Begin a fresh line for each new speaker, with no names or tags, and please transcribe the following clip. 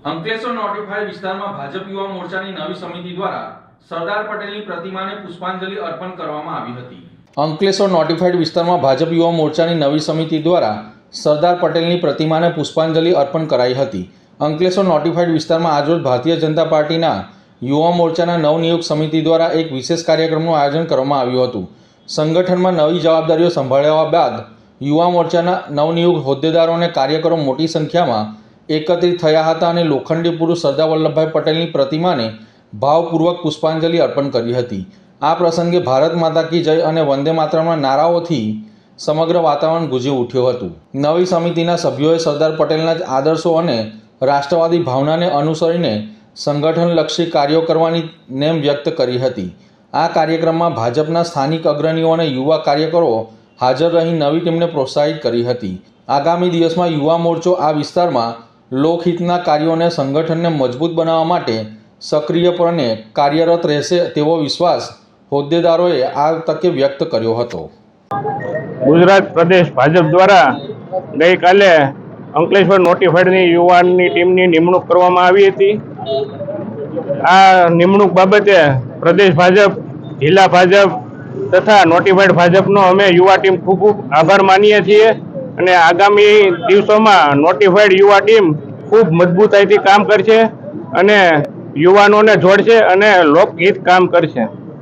Ankleshwar notified વિસ્તારમાં ભાજપ યુવા મોરચાની નવી સમિતિ દ્વારા સરદાર પટેલની પ્રતિમાને પુષ્પાંજલિ અર્પણ કરવામાં આવી હતી। અંકલેશ્વર નોટિફાઈડ વિસ્તારમાં ભાજપ યુવા મોરચાની નવી સમિતિ દ્વારા સરદાર પટેલની પ્રતિમાને પુષ્પાંજલિ અર્પણ કરાઈ હતી। અંકલેશ્વર નોટિફાઈડ વિસ્તારમાં આજરોજ ભારતીય જનતા પાર્ટીના યુવા મોરચાના નવનિયુક્ત સમિતિ દ્વારા એક વિશેષ કાર્યક્રમનું આયોજન કરવામાં આવ્યું હતું। સંગઠનમાં નવી જવાબદારીઓ સંભાળ્યા બાદ યુવા મોરચાના નવનિયુક્ત હોદ્દેદારો અને કાર્યકરો મોટી સંખ્યામાં એકત્રિત થયા હતા અને લોખંડી પુરુષ સરદાર વલ્લભભાઈ પટેલની પ્રતિમાને ભાવપૂર્વક પુષ્પાંજલિ અર્પણ કરી હતી। આ પ્રસંગે ભારત માતા કી જય અને વંદે માતરમના નારાઓથી સમગ્ર વાતાવરણ ગુંજી ઉઠ્યું હતું। નવી સમિતિના સભ્યોએ સરદાર પટેલના જ આદર્શો અને રાષ્ટ્રવાદી ભાવનાને અનુસરીને સંગઠનલક્ષી કાર્યો કરવાની નેમ વ્યક્ત કરી હતી। આ કાર્યક્રમમાં ભાજપના સ્થાનિક અગ્રણીઓ અને યુવા કાર્યકરો હાજર રહી નવી ટીમને પ્રોત્સાહિત કરી હતી। આગામી દિવસમાં યુવા મોરચો આ વિસ્તારમાં લોકહિતના કાર્યોને સંગઠનને મજબૂત બનાવવા માટે સક્રિયપણે કાર્યરત રહેશે તેવો વિશ્વાસ હોદ્દેદારોએ આ તકે વ્યક્ત કર્યો હતો।
ગુજરાત પ્રદેશ ભાજપ દ્વારા ગઈકાલે અંકલેશ્વર નોટિફાઈડની યુવાનની ટીમની નિમણૂક કરવામાં આવી હતી। આ નિમણૂક બાબતે પ્રદેશ ભાજપ, જિલ્લા ભાજપ તથા નોટિફાઈડ ભાજપનો અમે યુવા ટીમ ખૂબ ખૂબ આભાર માનીએ છીએ અને આગામી દિવસોમાં નોટિફાઈડ યુવા ટીમ ખૂબ મજબૂતાઈથી કામ કરશે અને યુવાનોને જોડશે અને લોકહિત કામ કરશે।